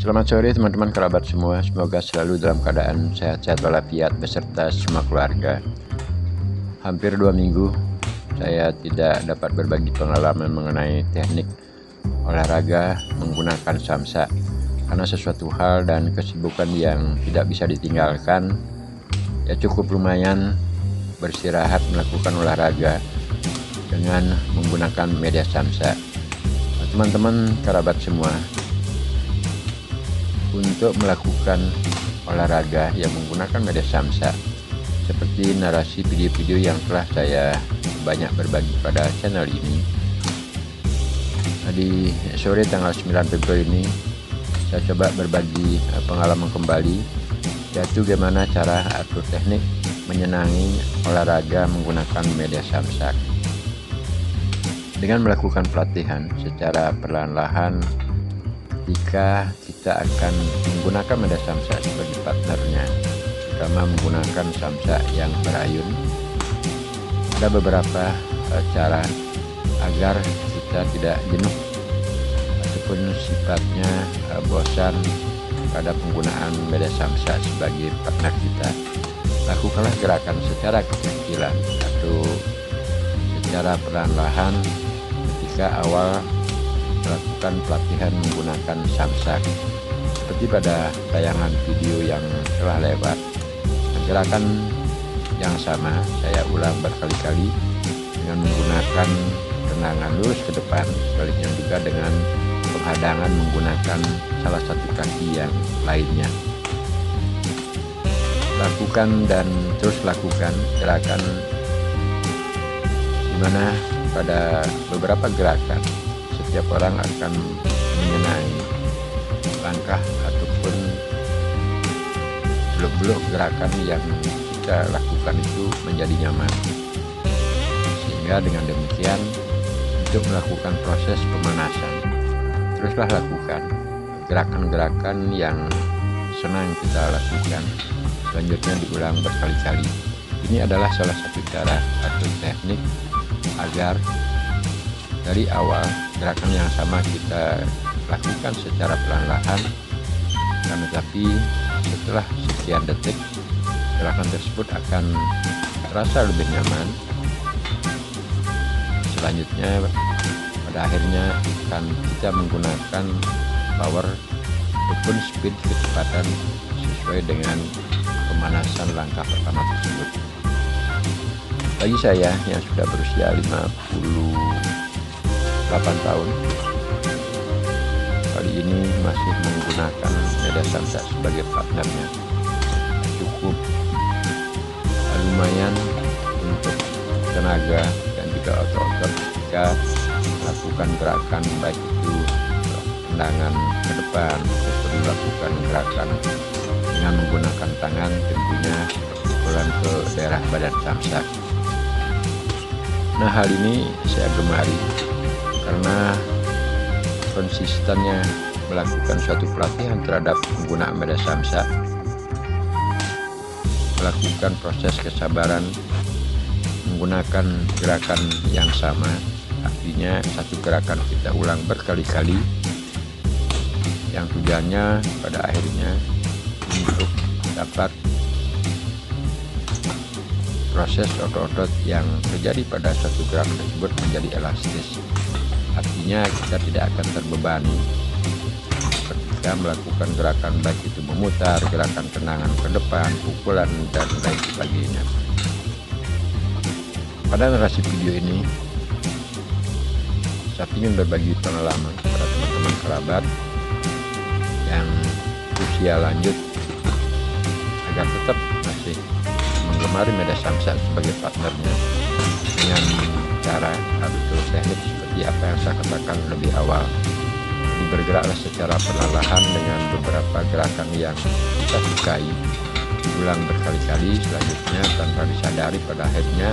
Selamat sore teman-teman kerabat semua, semoga selalu dalam keadaan sehat-sehat walafiat beserta semua keluarga. Hampir 2 minggu saya tidak dapat berbagi pengalaman mengenai teknik olahraga menggunakan samsa karena sesuatu hal dan kesibukan yang tidak bisa ditinggalkan. Ya cukup lumayan beristirahat melakukan olahraga dengan menggunakan media samsa. Teman-teman kerabat semua, untuk melakukan olahraga yang menggunakan media samsa seperti narasi video-video yang telah saya banyak berbagi pada channel ini, di sore tanggal 9 Februari ini saya coba berbagi pengalaman kembali, yaitu bagaimana cara atau teknik menyenangi olahraga menggunakan media samsa. Dengan melakukan pelatihan secara perlahan-lahan, ketika kita akan menggunakan media samsa sebagai partnernya, terutama menggunakan samsa yang berayun, ada beberapa cara agar kita tidak jenuh ataupun sifatnya bosan pada penggunaan media samsa sebagai partner kita. Lakukanlah gerakan secara kecil-kecilan atau secara perlahan-lahan ketika awal melakukan pelatihan menggunakan samsa. Seperti pada tayangan video yang telah lewat, gerakan yang sama saya ulang berkali-kali dengan menggunakan tendangan lurus ke depan, sebaliknya juga dengan penghadangan menggunakan salah satu kaki yang lainnya. Lakukan dan terus lakukan gerakan, dimana pada beberapa gerakan setiap orang akan menyenangi langkah ataupun blok-blok gerakan yang kita lakukan itu menjadi nyaman, sehingga dengan demikian untuk melakukan proses pemanasan teruslah lakukan gerakan-gerakan yang senang kita lakukan, selanjutnya diulang berkali-kali. Ini adalah salah satu cara atau teknik agar dari awal gerakan yang sama kita lakukan secara perlahan-lahan, tetapi setelah sekian detik gerakan tersebut akan terasa lebih nyaman. Selanjutnya pada akhirnya akan kita menggunakan power ataupun speed kecepatan sesuai dengan pemanasan langkah pertama tersebut. Bagi saya yang sudah berusia 58 tahun, kali ini masih menggunakan media samsa sebagai partnernya, cukup lumayan untuk tenaga dan juga otot-otot ketika melakukan gerakan, baik itu tendangan ke depan ataupun melakukan gerakan dengan menggunakan tangan, tentunya pukulan ke daerah badan samsa. Nah, hal ini saya gemari karena konsistennya melakukan suatu pelatihan terhadap penggunaan media samsa, melakukan proses kesabaran, menggunakan gerakan yang sama, artinya satu gerakan kita ulang berkali-kali, yang tujuannya pada akhirnya untuk dapat proses otot-otot yang terjadi pada suatu gerakan tersebut menjadi elastis. Artinya kita tidak akan terbebani ketika melakukan gerakan, baik itu memutar, gerakan tendangan ke depan, pukulan, dan lain sebagainya. Pada narasi video ini saya ingin berbagi pengalaman kepada teman-teman kerabat yang usia lanjut agar tetap masih menggemari media samsa sebagai partnernya dengan cara atau teknik seperti apa yang saya katakan lebih awal. Bergeraklah secara perlahan dengan beberapa gerakan yang kita sukai, diulang berkali-kali, selanjutnya tanpa disadari pada akhirnya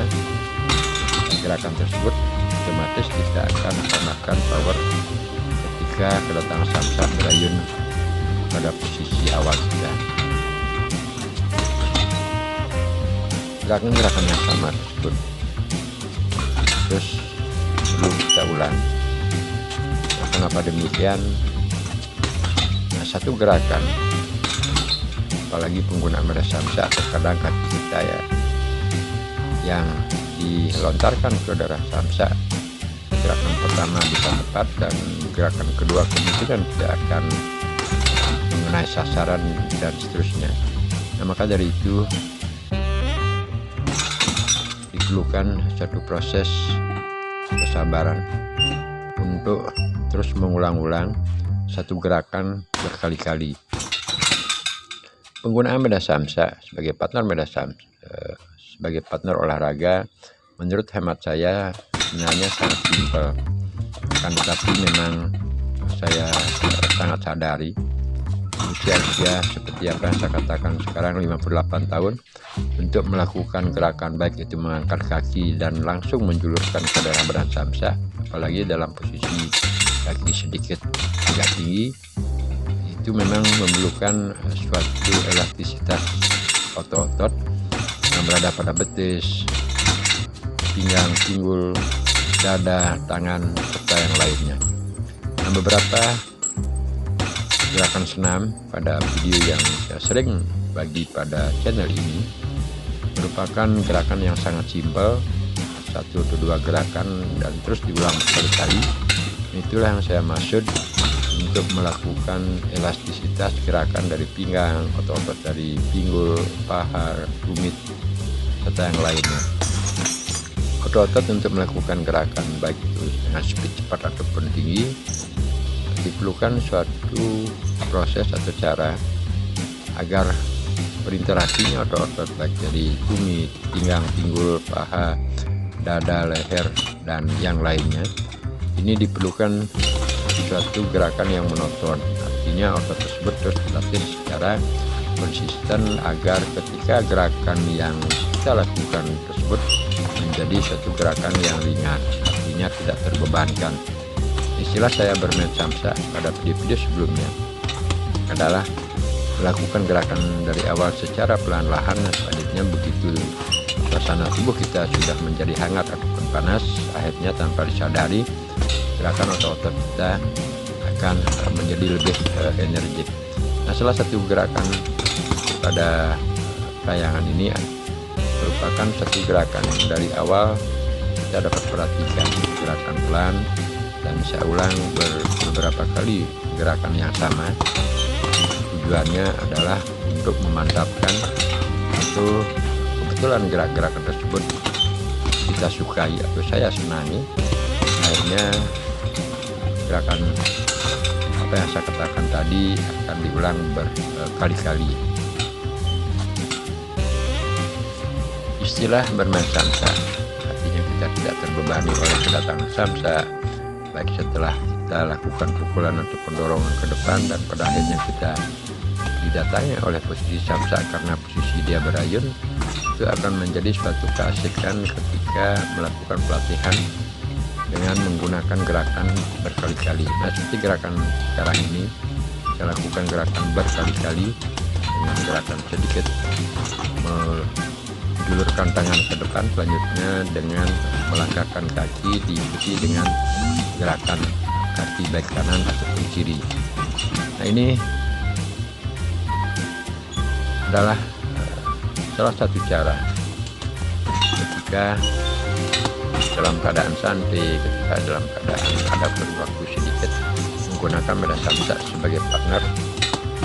gerakan tersebut otomatis kita akan menggunakan power ketika kedatangan samsa berayun pada posisi awal kita. Gerakan-gerakan yang sama tersebut terus belum kita ulang. Kenapa demikian? Nah, satu gerakan, apalagi penggunaan medan samsa, terkadang kaki kita ya yang dilontarkan ke daerah samsa, gerakan pertama bisa tepat dan gerakan kedua kemungkinan tidak akan mengenai sasaran dan seterusnya. Nah, maka dari itu diperlukan satu proses kesabaran untuk terus mengulang-ulang satu gerakan berkali-kali. Penggunaan medan samsa sebagai partner sebagai partner olahraga, menurut hemat saya sebenarnya sangat simpel. Kan tetapi memang saya sangat sadari usia seperti apa yang saya katakan sekarang 58 tahun untuk melakukan gerakan baik itu mengangkat kaki dan langsung menjulurkan ke daerah medan samsa, apalagi dalam posisi kaki sedikit agak tinggi, itu memang memerlukan suatu elastisitas otot-otot yang berada pada betis, pinggang, pinggul, dada, tangan, serta yang lainnya. Nah, beberapa gerakan senam pada video yang saya sering bagi pada channel ini merupakan gerakan yang sangat simpel, 1 atau 2 gerakan dan terus diulang berkali-kali. Itulah yang saya maksud untuk melakukan elastisitas gerakan dari pinggang, otot-otot dari pinggul, paha, tumit, serta yang lainnya. Otot-otot untuk melakukan gerakan baik itu dengan speed cepat ataupun tinggi diperlukan suatu proses atau cara agar berinteraksinya otot-otot baik dari tumit, pinggang, pinggul, paha, dada, leher, dan yang lainnya. Ini diperlukan suatu gerakan yang monoton, artinya otot tersebut terus dilatih secara konsisten agar ketika gerakan yang kita lakukan tersebut menjadi suatu gerakan yang ringan, artinya tidak terbebankan. Istilah saya bermain samsa pada video-video sebelumnya adalah melakukan gerakan dari awal secara pelan-lahan, selanjutnya begitu suasana tubuh kita sudah menjadi hangat ataupun panas, akhirnya tanpa disadari gerakan otot-otot kita akan menjadi lebih energik. Nah, salah satu gerakan pada tayangan ini merupakan satu gerakan yang dari awal kita dapat perhatikan gerakan pelan dan saya ulang beberapa kali gerakan yang sama. Tujuannya adalah untuk memantapkan atau kebetulan gerak-gerakan tersebut kita sukai atau saya senangi, akhirnya gerakan apa yang saya katakan tadi akan diulang berkali-kali. Istilah bermain samsa artinya kita tidak terbebani oleh kedatangan samsa, baik setelah kita lakukan pukulan atau pendorongan ke depan dan pada akhirnya kita didatangi oleh posisi samsa karena posisi dia berayun. Itu akan menjadi suatu keasikan ketika melakukan pelatihan dengan menggunakan gerakan berkali-kali. Nah, seperti gerakan sekarang ini saya lakukan gerakan berkali-kali dengan gerakan sedikit menjulurkan tangan ke depan, selanjutnya dengan melangkahkan kaki diikuti dengan gerakan kaki baik kanan ataupun kiri. Nah, ini adalah salah satu cara ketika dalam keadaan santai, ketika dalam keadaan ada perlu waktu sedikit menggunakan medan samsa sebagai partner,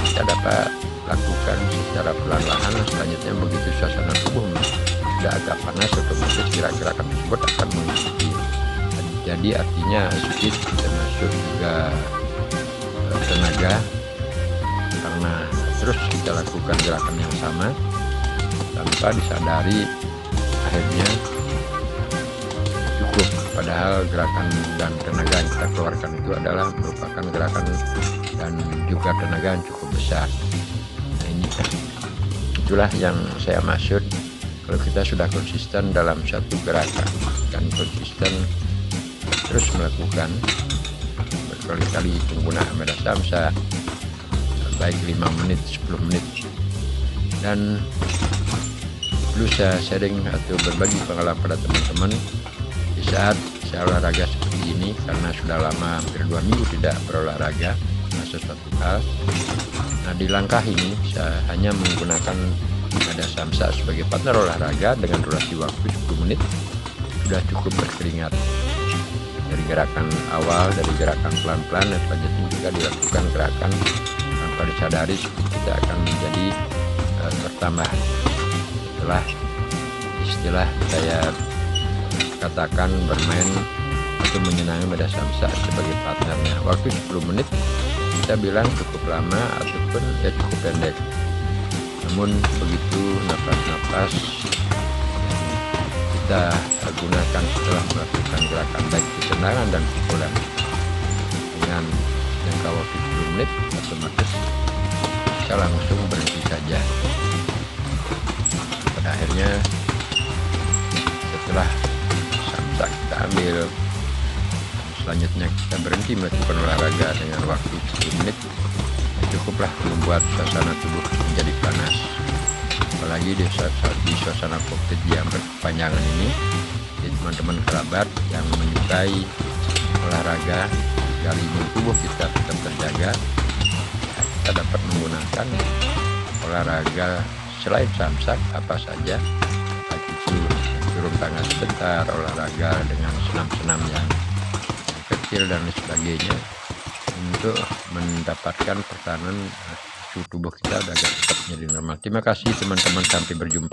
kita dapat lakukan secara pelan-lahan. Selanjutnya begitu suasana tubuh sudah agak panas, otomatis gerakan tersebut akan mengikuti. Jadi artinya speed termasuk juga tenaga, karena terus kita lakukan gerakan yang sama tanpa disadari, akhirnya cukup. Padahal gerakan dan tenaga yang kita keluarkan itu adalah merupakan gerakan dan juga tenaga yang cukup besar. Nah, ini itulah yang saya maksud kalau kita sudah konsisten dalam satu gerakan dan konsisten terus melakukan berkali-kali penggunaan medan samsa baik 5 menit, 10 menit, dan perlu saya sharing atau berbagi pengalaman pada teman-teman di saat saya olahraga seperti ini, karena sudah lama hampir 2 minggu tidak berolahraga. Nah, sesuatu hal. Nah, di langkah ini saya hanya menggunakan nada samsa sebagai partner olahraga dengan durasi waktu 10 menit sudah cukup berkeringat. Dari gerakan awal, dari gerakan pelan-pelan, dan selanjutnya juga dilakukan gerakan tanpa disadari, kita akan menjadi bertambah. Setelah istilah saya katakan bermain atau menyenangi nada samsa sebagai partnernya, waktu 10 menit kita bilang cukup lama ataupun ya cukup pendek. Namun begitu nafas-nafas kita gunakan setelah melakukan gerakan baik tendangan dan pukulan dengan jangka waktu 10 menit, otomatis kita langsung berhenti saja. Pada akhirnya setelah samsa kita ambil, selanjutnya kita berhenti melakukan olahraga dengan waktu 10 menit, cukuplah membuat suasana tubuh menjadi panas. Apalagi di suasana COVID yang berkepanjangan ini, teman-teman kerabat yang menyukai olahraga agar imun tubuh kita tetap terjaga, kita dapat menggunakan olahraga selain samsak apa saja, baik itu turun tangan sebentar, olahraga dengan senam-senam yang kecil dan sebagainya, untuk mendapatkan pertahanan suhu tubuh kita agar tetap menjadi normal. Terima kasih teman-teman, sampai berjumpa.